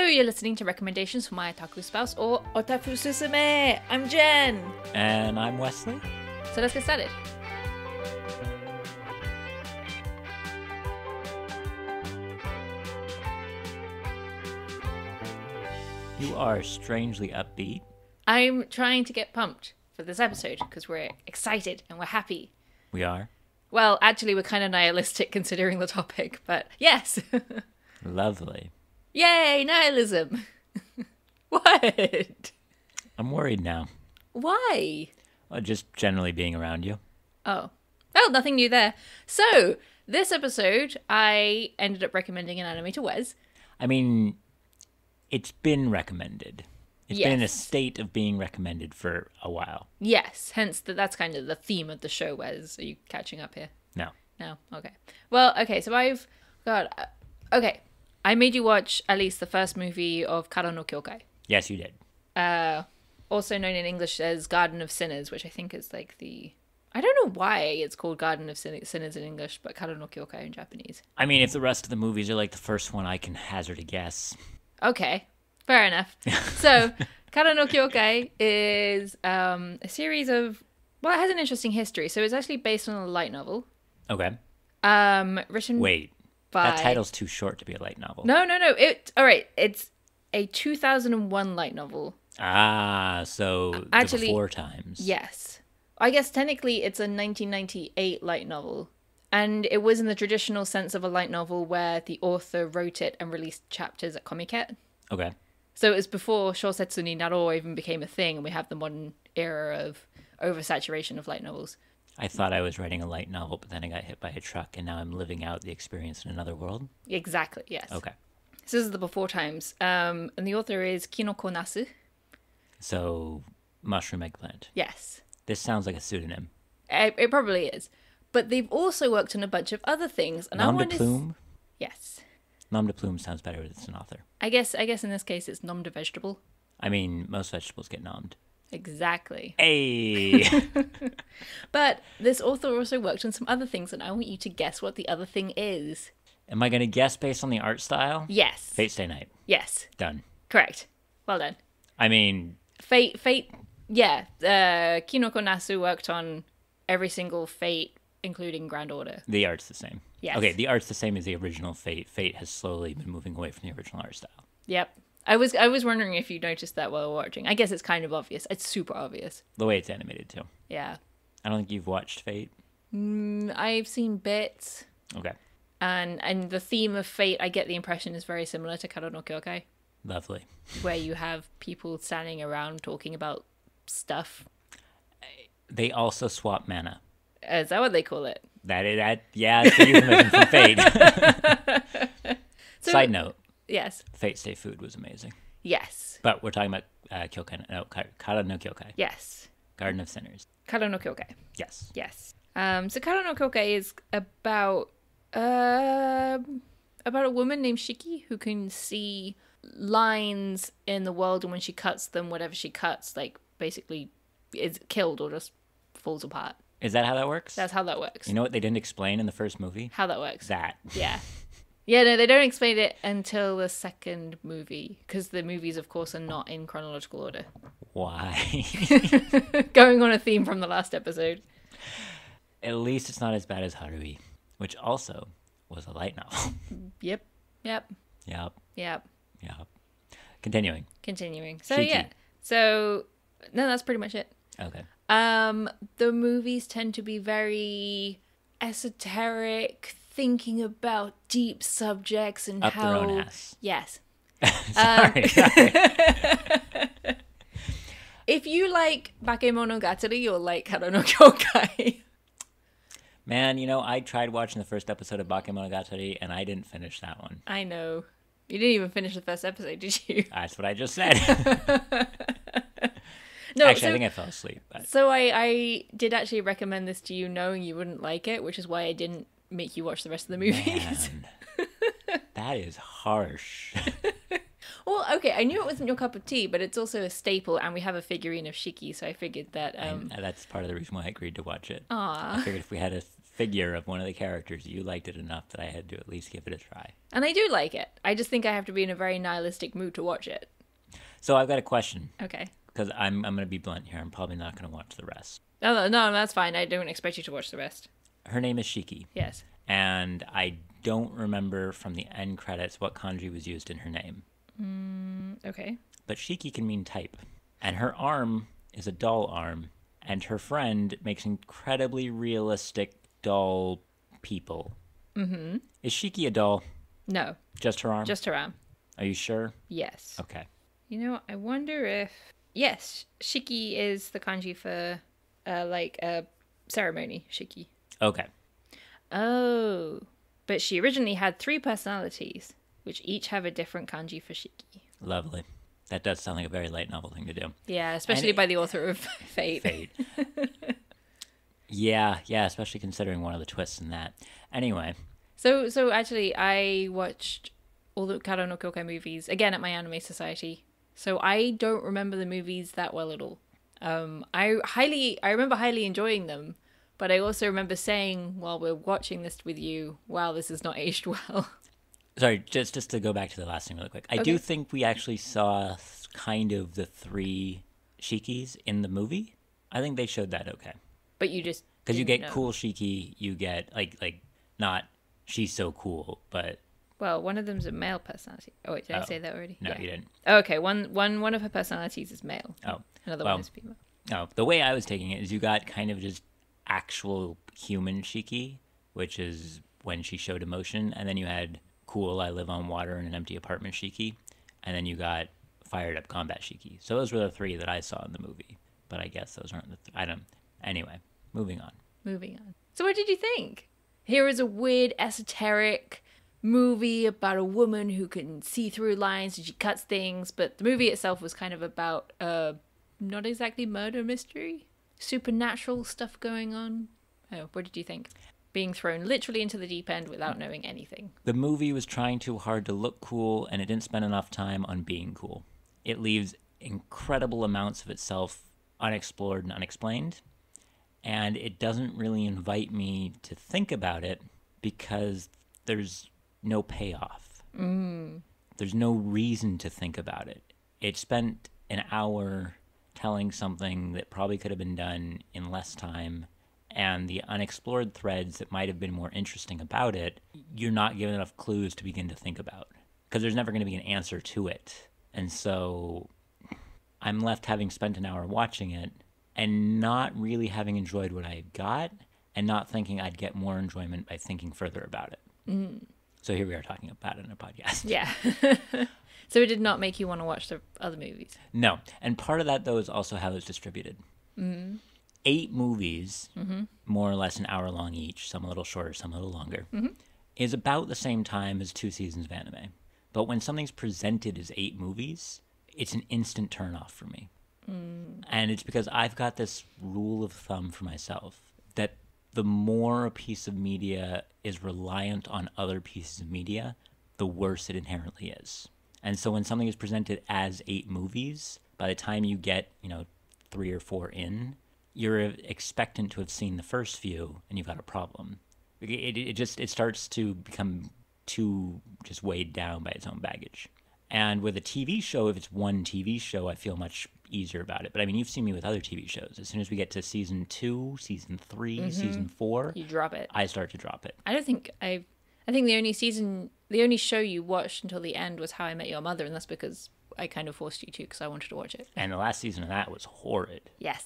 Hello, you're listening to Recommendations for My Otaku Spouse or Otafu Susume. I'm Jen. And I'm Wesley. So let's get started. You are strangely upbeat. I'm trying to get pumped for this episode because we're excited and we're happy. We are. Well, actually, we're kind of nihilistic considering the topic, but yes. Lovely. Yay, nihilism. What? I'm worried now. Why? Well, just generally being around you. Oh, nothing new there. So, this episode, I ended up recommending an anime to Wes. I mean, it's been recommended. It's been in a Yes. state of being recommended for a while. Yes, hence that's kind of the theme of the show, Wes. Are you catching up here? No. No? Okay. Well, okay, so I made you watch at least the first movie of Kara no Kyokai. Yes, you did. Also known in English as Garden of Sinners, which I think is like I don't know why it's called Garden of Sinners in English, but Kara no Kyokai in Japanese. I mean, if the rest of the movies are like the first one, I can hazard a guess. Okay, fair enough. So, Kara no Kyokai is a series of... Well, it has an interesting history. So it's actually based on a light novel. Okay. Written Wait. by... That title's too short to be a light novel. No. All right, it's a 2001 light novel. Ah, so Actually, the before times. Yes. I guess technically it's a 1998 light novel. And it was in the traditional sense of a light novel where the author wrote it and released chapters at Comiket. Okay. So it was before Shousetsu ni Naro even became a thing, and we have the modern era of oversaturation of light novels. I thought I was writing a light novel, but then I got hit by a truck, and now I'm living out the experience in another world. Exactly, yes. Okay. So this is the before times. And the author is Kinoko Nasu. So, mushroom eggplant. Yes. This sounds like a pseudonym. It probably is. But they've also worked on a bunch of other things. And Nom de plume? Yes. Nom de plume sounds better as an author. I guess in this case it's nom de vegetable. I mean, most vegetables get nommed. Exactly. Hey! But this author also worked on some other things, and I want you to guess what the other thing is. Am I going to guess based on the art style? Yes. Fate Stay Night. Yes. Done. Correct. Well done. I mean... Fate, yeah. Kinoko Nasu worked on every single Fate, including Grand Order. The art's the same. Yes. Okay, the art's the same as the original Fate. Fate has slowly been moving away from the original art style. Yep. I was wondering if you noticed that while watching. I guess it's kind of obvious. It's super obvious. The way it's animated, too. Yeah. I don't think you've watched Fate. I've seen bits. Okay. And the theme of Fate, I get the impression, is very similar to Kara no Kyokai, Lovely. where you have people standing around talking about stuff. They also swap mana. Is that what they call it? Yeah, it's the euphemism for Fate. Side note. Yes. Fate Stay Food was amazing. Yes. But we're talking about Kara no Kyokai. Yes. Garden of Sinners. Kara no Kyokai. Yes. Yes. So Kara no Kyokai is about a woman named Shiki who can see lines in the world, and when she cuts them, whatever she cuts, like, basically is killed or just falls apart. Is that how that works? That's how that works. You know what they didn't explain in the first movie? How that works. That. Yeah. Yeah, no, they don't explain it until the second movie, because the movies, of course, are not in chronological order. Why? Going on a theme from the last episode. At least it's not as bad as Harui, which also was a light novel. Yep. Yep. Yep. Continuing. So, Shiki. yeah. So, no, that's pretty much it. Okay. The movies tend to be very esoteric, thinking about deep subjects and Up how... their own ass. Yes. Sorry. If you like Bakemonogatari, you'll like Kara no Kyokai. Man, I tried watching the first episode of Bakemonogatari, and I didn't finish that one. I know. You didn't even finish the first episode, did you? That's what I just said. No, Actually, I think I fell asleep. But... So I did actually recommend this to you knowing you wouldn't like it, which is why I didn't make you watch the rest of the movies. Man, that is harsh. Well, okay, I knew it wasn't your cup of tea, but it's also a staple, and we have a figurine of Shiki, so I figured that... And that's part of the reason why I agreed to watch it. Aw. I figured if we had a figure of one of the characters, you liked it enough that I had to at least give it a try. And I do like it. I just think I have to be in a very nihilistic mood to watch it. So I've got a question. Okay. Because I'm going to be blunt here. I'm probably not going to watch the rest. No, that's fine. I don't expect you to watch the rest. Her name is Shiki. Yes. And I don't remember from the end credits what kanji was used in her name. Okay. But Shiki can mean type. And her arm is a doll arm. And her friend makes incredibly realistic doll people. Mm-hmm. Is Shiki a doll? No. Just her arm? Just her arm. Are you sure? Yes. Okay. You know, I wonder if... Yes, Shiki is the kanji for, like, a ceremony, Shiki. Okay. Oh. But she originally had 3 personalities, which each have a different kanji for Shiki. Lovely. That does sound like a very light novel thing to do. Yeah, especially by the author of Fate. Fate. Yeah, especially considering one of the twists in that. Anyway. So actually, I watched all the Karo no Kyokai movies, again at my anime society. So I don't remember the movies that well at all. I remember highly enjoying them, but I also remember saying while we're watching this with you, wow, this is not aged well. Sorry, just to go back to the last thing really quick. I Okay. do think we actually saw kind of the 3 Shikis in the movie. I think they showed that okay. But you just Because you get didn't know. cool Shiki, you get, like not she's so cool, but... Well, one of them's a male personality. Oh, wait, did I say that already? No, Yeah. you didn't. Okay, one of her personalities is male. Oh. Another well, one is female. No, the way I was taking it is you got kind of just actual human Shiki, which is when she showed emotion, and then you had cool I live on water in an empty apartment Shiki, and then you got fired up combat Shiki. So those were the 3 that I saw in the movie. But I guess those aren't the I don't... Anyway, moving on. Moving on. So what did you think? Here is a weird, esoteric movie about a woman who can see through lines and she cuts things, but the movie itself was kind of about not exactly murder mystery, supernatural stuff going on. Oh, what did you think? Being thrown literally into the deep end without knowing anything. The movie was trying too hard to look cool, and it didn't spend enough time on being cool. It leaves incredible amounts of itself unexplored and unexplained, and it doesn't really invite me to think about it because there's no payoff. There's no reason to think about it. It spent an hour telling something that probably could have been done in less time, and the unexplored threads that might have been more interesting about it, you're not given enough clues to begin to think about, because there's never going to be an answer to it. And so I'm left having spent an hour watching it and not really having enjoyed what I got, and not thinking I'd get more enjoyment by thinking further about it. So here we are talking about it in a podcast. Yeah. So it did not make you want to watch the other movies? No. And part of that, though, is also how it's distributed. 8 movies, more or less an hour long each, some a little shorter, some a little longer, is about the same time as 2 seasons of anime. But when something's presented as 8 movies, it's an instant turnoff for me. And it's because I've got this rule of thumb for myself that the more a piece of media is reliant on other pieces of media, the worse it inherently is. And so when something is presented as 8 movies, by the time you get, 3 or 4 in, you're expectant to have seen the first few, and you've got a problem. It starts to become too just weighed down by its own baggage. And with a TV show, if it's one TV show, I feel much easier about it. But I mean, you've seen me with other TV shows. As soon as we get to season 2, season 3, season 4, You drop it. I start to drop it. I think the only show you watched until the end was How I Met Your Mother, and that's because I kind of forced you to because I wanted to watch it. And the last season of that was horrid. Yes.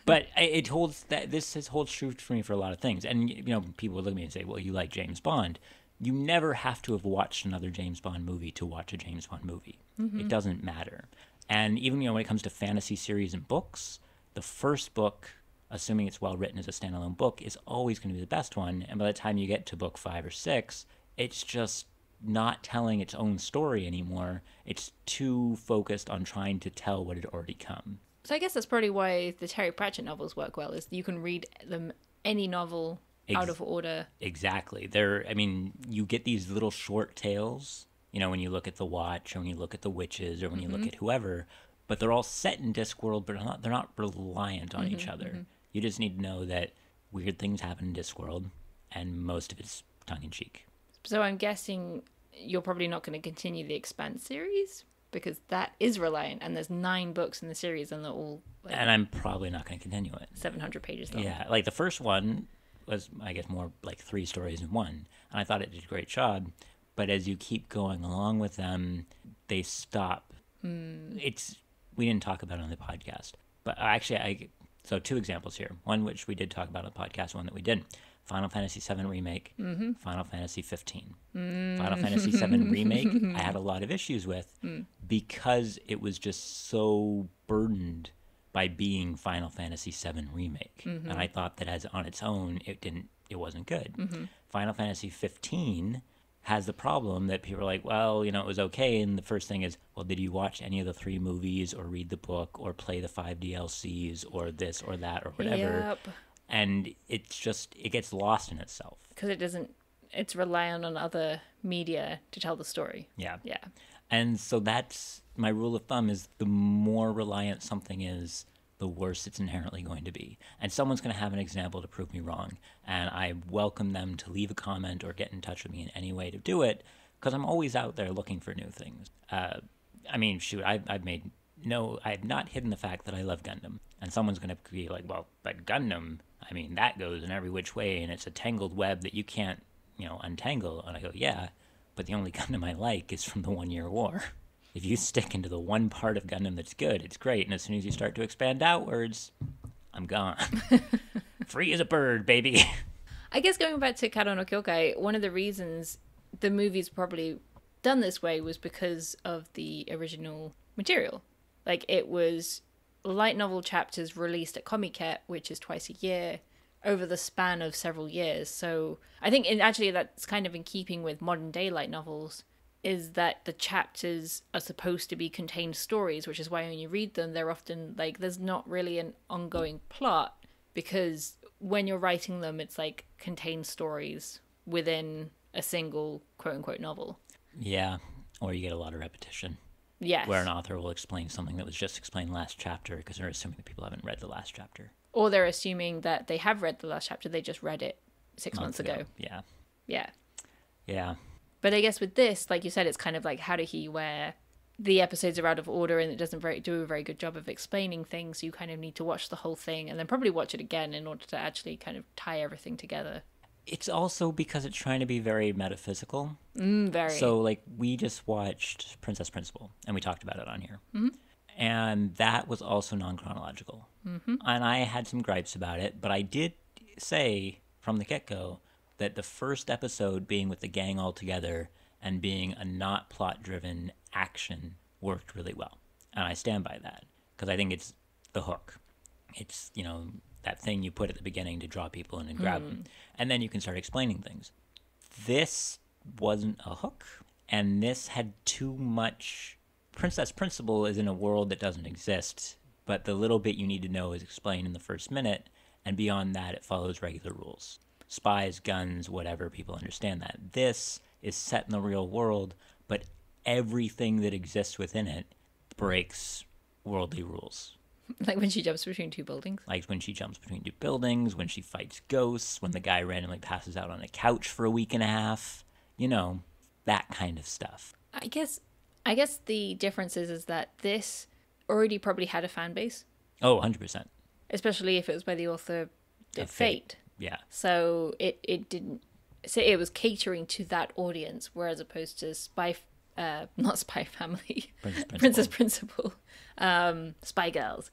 But it holds that this holds true for me for a lot of things. And people would look at me and say, "Well, you like James Bond." You never have to have watched another James Bond movie to watch a James Bond movie. It doesn't matter. And even when it comes to fantasy series and books, the first book, assuming it's well written as a standalone book, is always going to be the best one. And by the time you get to book 5 or 6, it's just not telling its own story anymore. It's too focused on trying to tell what had already come. So I guess that's probably why the Terry Pratchett novels work well, is you can read them any novel out of order. Exactly. You get these little short tales, when you look at The Watch, or when you look at The Witches, or when you look at whoever, but they're all set in Discworld, but they're not reliant on each other. You just need to know that weird things happen in Discworld, and most of it's tongue-in-cheek. So I'm guessing you're probably not going to continue the Expanse series, because that is reliant, and there's 9 books in the series, and they're all like, and I'm probably not going to continue it. 700 pages long. Yeah, like the first one was, I guess, more like 3 stories in one, and I thought it did a great job. But as you keep going along with them, they stop. We didn't talk about it on the podcast, but actually, so 2 examples here. One which we did talk about on the podcast, one that we didn't. Final Fantasy VII Remake, Final Fantasy 15. Final Fantasy VII Remake, I had a lot of issues with because it was just so burdened by being Final Fantasy VII Remake. And I thought that as on its own, it wasn't good. Final Fantasy 15 has the problem that people are like, well, it was okay. And the first thing is, well, did you watch any of the 3 movies or read the book or play the 5 DLCs or this or that or whatever? Yep. And it gets lost in itself. Because it's reliant on other media to tell the story. Yeah. Yeah. And so that's my rule of thumb, is the more reliant something is, the worse it's inherently going to be. And someone's going to have an example to prove me wrong. And I welcome them to leave a comment or get in touch with me in any way to do it, because I'm always out there looking for new things. I've not hidden the fact that I love Gundam. And someone's going to be like, well, but Gundam, that goes in every which way, and it's a tangled web that you can't, untangle. And I go, yeah, but the only Gundam I like is from the 1 Year War. If you stick into the one part of Gundam that's good, it's great. And as soon as you start to expand outwards, I'm gone. Free as a bird, baby. I guess going back to Kado no Kyokai, one of the reasons the movie's probably done this way was because of the original material. Like, it was light novel chapters released at Comiket, which is twice a year, over the span of several years. So I think actually that's kind of in keeping with modern day light novels, is that the chapters are supposed to be contained stories, which is why when you read them, they're often like, there's not really an ongoing plot, because when you're writing them, it's like contained stories within a single quote-unquote novel. Yeah, or you get a lot of repetition. Yes. Where an author will explain something that was just explained last chapter because they're assuming that people haven't read the last chapter. Or they're assuming that they have read the last chapter, they just read it 6 months ago. Yeah. Yeah. Yeah. But I guess with this, like you said, it's kind of like Haruhi, where the episodes are out of order and it doesn't do a very good job of explaining things. You kind of need to watch the whole thing and then probably watch it again in order to actually kind of tie everything together. It's also because it's trying to be very metaphysical. Very. So, like, we just watched Princess Principal, and we talked about it on here. And that was also non-chronological. And I had some gripes about it, but I did say from the get-go that the first episode being with the gang all together and being a not plot-driven action worked really well. And I stand by that, because I think it's the hook. It's, that thing you put at the beginning to draw people in and grab them. And then you can start explaining things. This wasn't a hook, and this had too much. Princess Principal is in a world that doesn't exist, but the little bit you need to know is explained in the first minute, and beyond that, it follows regular rules. Spies, guns, whatever, people understand that. This is set in the real world, but everything that exists within it breaks worldly rules. Like when she jumps between 2 buildings? Like when she jumps between 2 buildings, when she fights ghosts, when the guy randomly passes out on a couch for a week and a half. That kind of stuff. I guess the difference is that this already probably had a fan base. Oh, 100%. Especially if it was by the author of Fate. Yeah. So it didn't... So it was catering to that audience, whereas opposed to not Spy Family, Princess Principal, Spy Girls,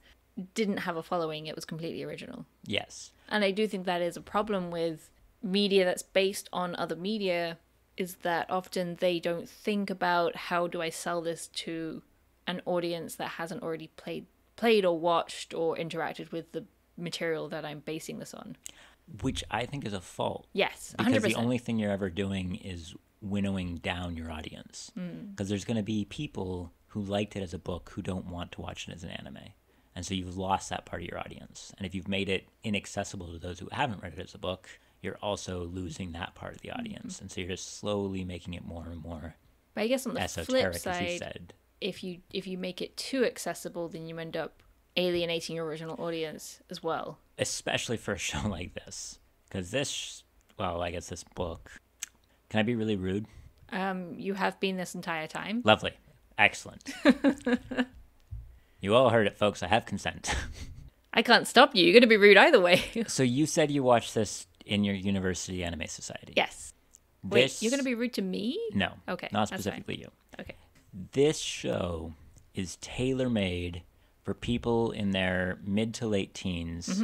didn't have a following. It was completely original. Yes. And I do think that is a problem with media that's based on other media, is that often they don't think about how do I sell this to an audience that hasn't already played or watched or interacted with the material that I'm basing this on. Which I think is a fault. Yes, 100%. Because the only thing you're ever doing is winnowing down your audience. Because there's going to be people who liked it as a book who don't want to watch it as an anime. And so you've lost that part of your audience. And if you've made it inaccessible to those who haven't read it as a book, you're also losing that part of the audience. And so you're just slowly making it more and more but I guess on the esoteric, flip side, as you said. If you make it too accessible, then you end up alienating your original audience as well. especially for a show like this. Because I guess this book... Can I be really rude? You have been this entire time. Lovely. Excellent. You all heard it, folks. I have consent. I can't stop you. You're going to be rude either way. So you said you watched this in your university anime society. Yes. Wait, you're going to be rude to me? No. Okay. Not specifically you. Okay. This show is tailor-made for people in their mid to late teens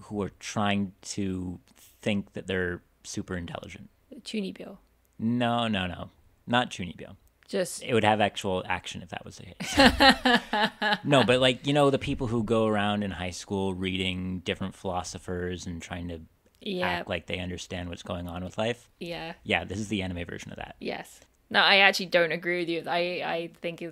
who are trying to think that they're super intelligent. Chunibyo. No. Not Chunibyo. Just... It would have actual action if that was the case. No, but like, the people who go around in high school reading different philosophers and trying to act like they understand what's going on with life. Yeah. Yeah, this is the anime version of that. Yes. No, I actually don't agree with you. I think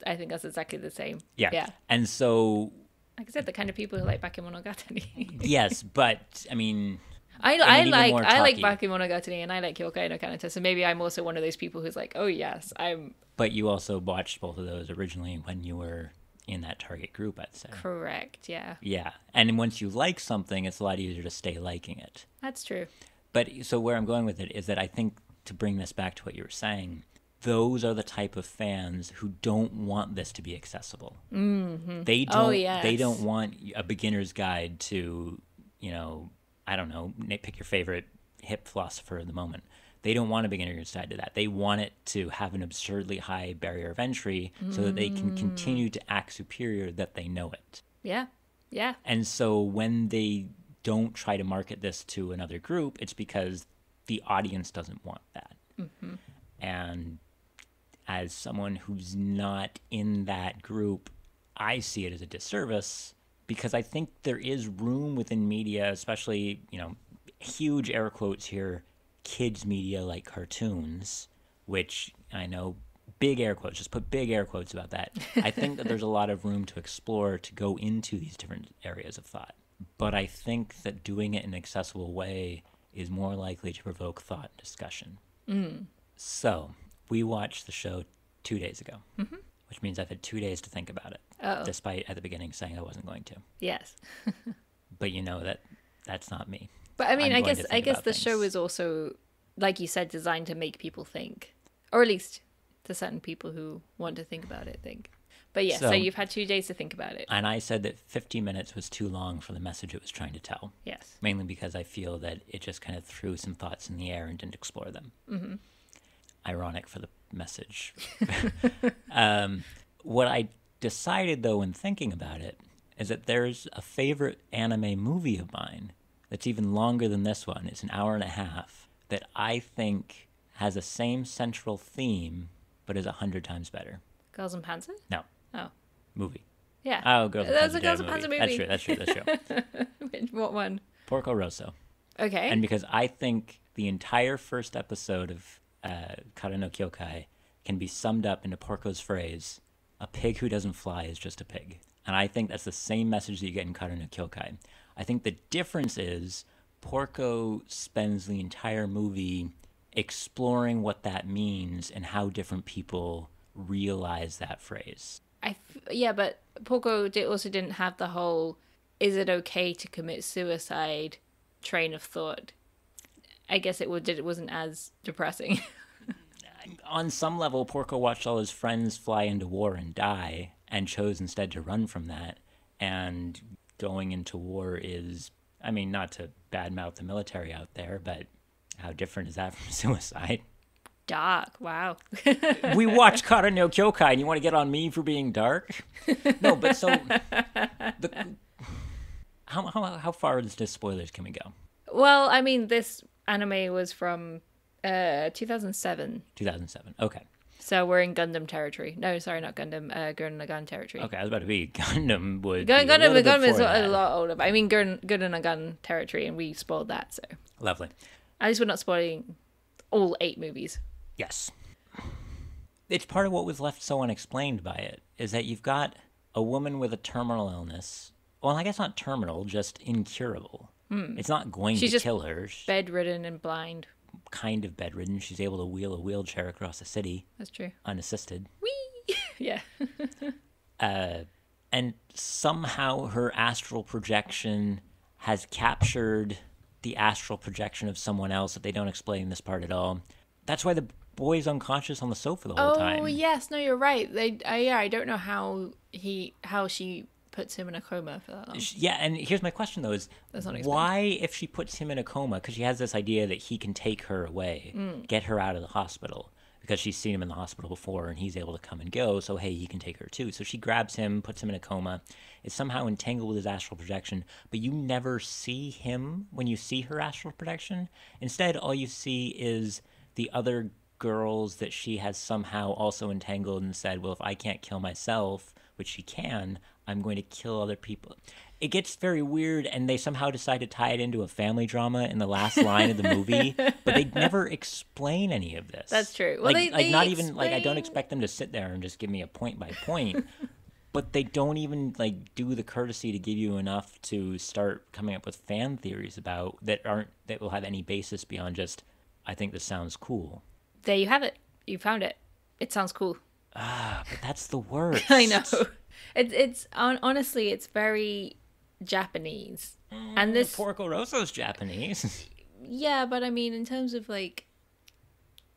that's exactly the same. Yeah. And so... Like I said, the kind of people who like Bakemonogatari. Yes, but, I mean... I like Bakemonogatari and I like Kyokai no Kanata, so maybe I'm also one of those people who's like, oh yes, I'm... But you also watched both of those originally when you were in that target group, I'd say. Correct, yeah. Yeah, and once you like something, it's a lot easier to stay liking it. That's true. But, so where I'm going with it is that I think, to bring this back to what you were saying, those are the type of fans who don't want this to be accessible. Mm-hmm. They don't want a beginner's guide to, I don't know, pick your favorite hip philosopher of the moment. They don't want a beginner's guide to that. They want it to have an absurdly high barrier of entry so that they can continue to act superior that they know it. Yeah, yeah. And so when they don't try to market this to another group, it's because the audience doesn't want that. Mm-hmm. And as someone who's not in that group, I see it as a disservice because I think there is room within media, especially, huge air quotes here, kids media like cartoons, which I know, big air quotes, just put big air quotes about that. I think that there's a lot of room to explore, to go into these different areas of thought. But I think that doing it in an accessible way is more likely to provoke thought and discussion. So, we watched the show 2 days ago, which means I've had 2 days to think about it, despite at the beginning saying I wasn't going to. Yes. But that's not me. But I mean, I guess the show is also, like you said, designed to make people think, or at least to certain people who want to think about it think. But yeah, so you've had 2 days to think about it. And I said that 50 minutes was too long for the message it was trying to tell. Yes. Mainly because I feel that it just kind of threw some thoughts in the air and didn't explore them. Mm-hmm. Ironic for the message. What I decided, though, in thinking about it, is that there's a favorite anime movie of mine that's even longer than this one. It's an hour and a half that I think has the same central theme, but is 100 times better. Girls and Panzer? No. Oh. Movie. Yeah. Oh, Girls and Panzer. That's a Girls and Panzer movie. That's true. What one? Porco Rosso. Okay. And because I think the entire first episode of Kara no Kyokai can be summed up into Porco's phrase, a pig who doesn't fly is just a pig. And I think that's the same message that you get in Kara no Kyokai. I think the difference is Porco spends the entire movie exploring what that means and how different people realize that phrase. But Porco also didn't have the whole, is it okay to commit suicide train of thought. I guess it wasn't as depressing. On some level, Porco watched all his friends fly into war and die, and chose instead to run from that. And going into war is, I mean, not to badmouth the military out there, but how different is that from suicide? Dark, wow. We watched Kara no Kyokai, and you want to get on me for being dark? No, but so... How far into spoilers can we go? Well, I mean, this anime was from 2007. 2007, okay. So we're in Gundam territory. No, sorry, not Gundam. Gurren Lagann territory. Okay, I was about to be Gundam would Gundam is a lot older, but I mean Gurren Lagann territory, and we spoiled that, so. Lovely. At least we're not spoiling all 8 movies. Yes. It's part of what was left so unexplained by it, is that you've got a woman with a terminal illness. Well, I guess not terminal, just incurable. It's not going to kill her. She's bedridden and blind. Kind of bedridden. She's able to wheel a wheelchair across the city. That's true. Unassisted. Whee! Yeah. And somehow her astral projection has captured the astral projection of someone else that they don't explain this part at all. That's why the boy's unconscious on the sofa the whole time. Oh yes, no, you're right. I don't know how she puts him in a coma for that long. Yeah, and here's my question though: is why, if she puts him in a coma, because she has this idea that he can take her away, get her out of the hospital, because she's seen him in the hospital before and he's able to come and go, so hey, he can take her too. So she grabs him, puts him in a coma, is somehow entangled with his astral projection, but you never see him when you see her astral projection. Instead, all you see is the other girls that she has somehow also entangled and said, well, if I can't kill myself, which she can, I'm going to kill other people. It gets very weird, and they somehow decide to tie it into a family drama in the last line of the movie, but they never explain any of this. That's true. Well, they not explain... even, I don't expect them to sit there and just give me a point by point, but they don't even, do the courtesy to give you enough to start coming up with fan theories about that will have any basis beyond just, I think this sounds cool. There you have it. You found it. It sounds cool. But that's the worst. I know. It's honestly, it's very Japanese. And this Porco Rosso's Japanese. Yeah, but I mean, in terms of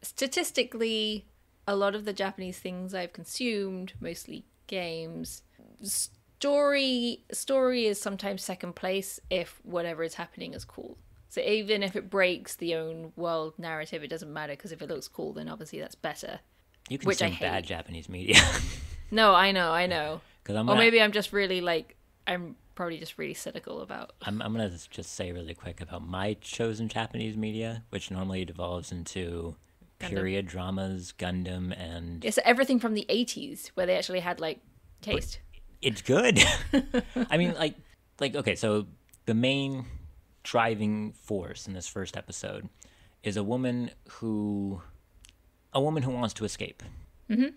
statistically, a lot of the Japanese things I've consumed, mostly games, story is sometimes second place if whatever is happening is cool. So even if it breaks the own world narrative, it doesn't matter, because if it looks cool, then obviously that's better. You can consume bad Japanese media. No, I know. Or maybe I'm just really I'm probably just really cynical about. I'm gonna just say really quick about my chosen Japanese media, which normally devolves into period dramas, Gundam, and so everything from the 80s where they actually had taste. But it's good. I mean, okay, so the main driving force in this first episode is a woman who wants to escape. Mm-hmm.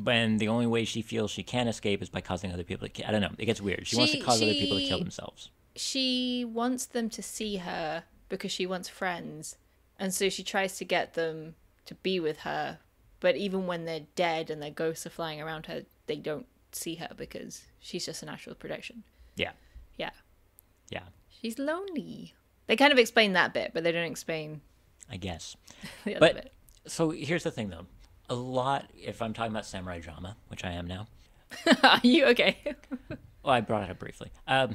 When the only way she feels she can escape is by causing other people to... I don't know. It gets weird. She wants to cause other people to kill themselves. She wants them to see her because she wants friends. And so she tries to get them to be with her. But even when they're dead and their ghosts are flying around her, they don't see her because she's just an astral projection. Yeah. Yeah. Yeah. She's lonely. They kind of explain that bit, but they don't explain... I guess. the other bit. So here's the thing, though. A lot, if I'm talking about samurai drama, which I am now. Are you okay? Well, I brought it up briefly. A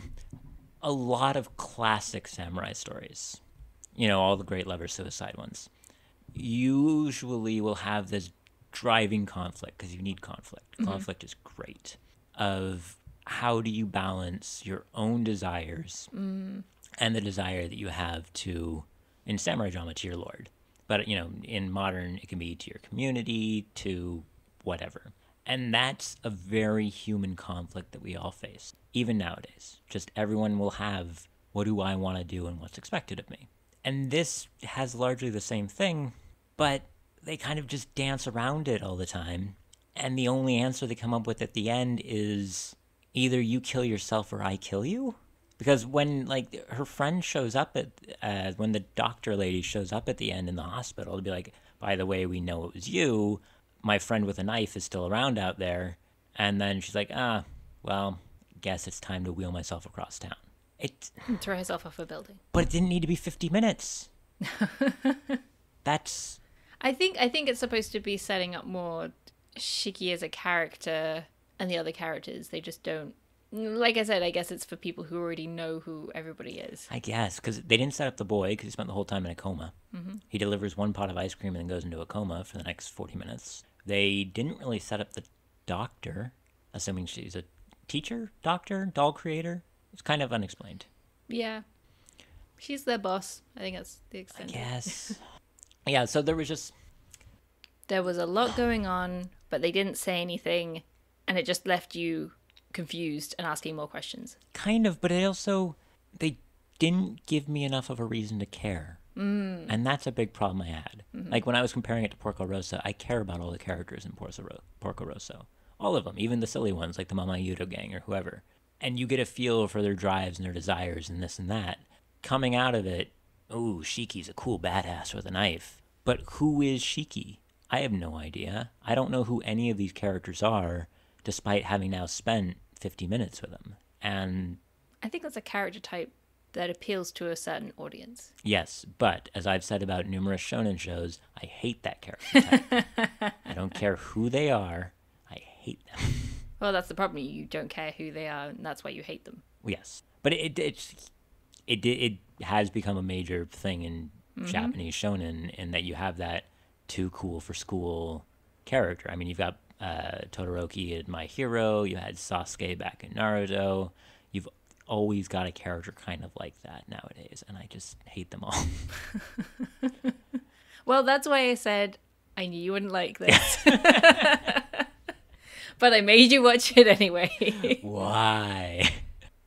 lot of classic samurai stories, all the great lover-suicide ones, usually will have this driving conflict, because you need conflict. Mm-hmm. Conflict is great. Of how do you balance your own desires and the desire that you have to, in samurai drama, to your lord. But, in modern, it can be to your community, to whatever. And that's a very human conflict that we all face, even nowadays. Just everyone will have, what do I want to do and what's expected of me? And this has largely the same thing, but they kind of just dance around it all the time. And the only answer they come up with at the end is either you kill yourself or I kill you. Because when, her friend shows up when the doctor lady shows up at the end in the hospital, to be like, by the way, we know it was you. My friend with a knife is still around out there. And then she's like, well, guess it's time to wheel myself across town. Throw herself off a building. But it didn't need to be 50 minutes. That's... I think it's supposed to be setting up more Shiki as a character, and the other characters, they just don't. Like I said, I guess it's for people who already know who everybody is. I guess, because they didn't set up the boy, because he spent the whole time in a coma. Mm-hmm. He delivers one pot of ice cream and then goes into a coma for the next 40 minutes. They didn't really set up the doctor, assuming she's a teacher, doctor, doll creator. It's kind of unexplained. Yeah. She's their boss. I think that's the extent. I guess. Yeah, so there was a lot going on, but they didn't say anything, and it just left you confused and asking more questions. Kind of, but they didn't give me enough of a reason to care. And that's a big problem I had. Mm-hmm. When I was comparing it to Porco Rosso, I care about all the characters in Porco Rosso. All of them, even the silly ones like the Mama Yudo gang or whoever. And you get a feel for their drives and their desires and this and that. Coming out of it, ooh, Shiki's a cool badass with a knife. But who is Shiki? I have no idea. I don't know who any of these characters are, despite having now spent 50 minutes with them. And I think that's a character type that appeals to a certain audience. Yes, but as I've said about numerous shonen shows, I hate that character type. I don't care who they are. I hate them. Well, that's the problem. You don't care who they are, and that's why you hate them. Yes, but it has become a major thing in Japanese shonen, in that you have that too cool for school character. I mean, you've got Todoroki in My Hero. You had Sasuke back in Naruto. You've always got a character kind of like that nowadays, and I just hate them all. Well, that's why I said I knew you wouldn't like this. But I made you watch it anyway. Why?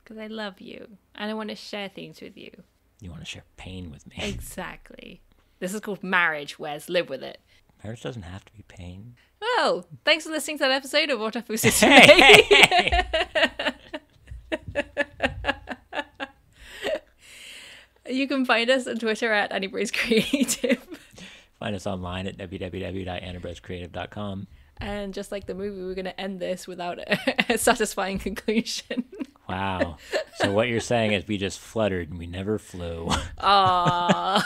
Because I love you, and I want to share things with you. You want to share pain with me. Exactly. This is called marriage, Wes. Live with it. Marriage doesn't have to be pain. Well, thanks for listening to that episode of Otafu Susume. Hey! You can find us on Twitter at Anniebrace Creative. Find us online at www.anniebracecreative.com. And just like the movie, we're going to end this without a satisfying conclusion. Wow. So what you're saying is we just fluttered and we never flew. Aww.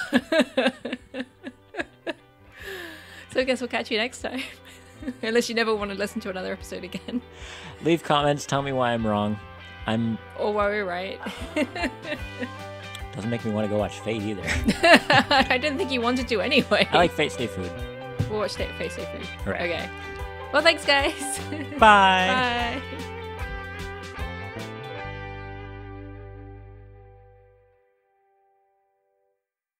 So I guess we'll catch you next time. Unless you never want to listen to another episode again. Leave comments. Tell me why I'm wrong. Or why we're right. Doesn't make me want to go watch Fate either. I didn't think you wanted to anyway. I like Fate Stay Food. We'll watch Fate Stay Food. Hooray. Okay. Well, thanks, guys. Bye. Bye.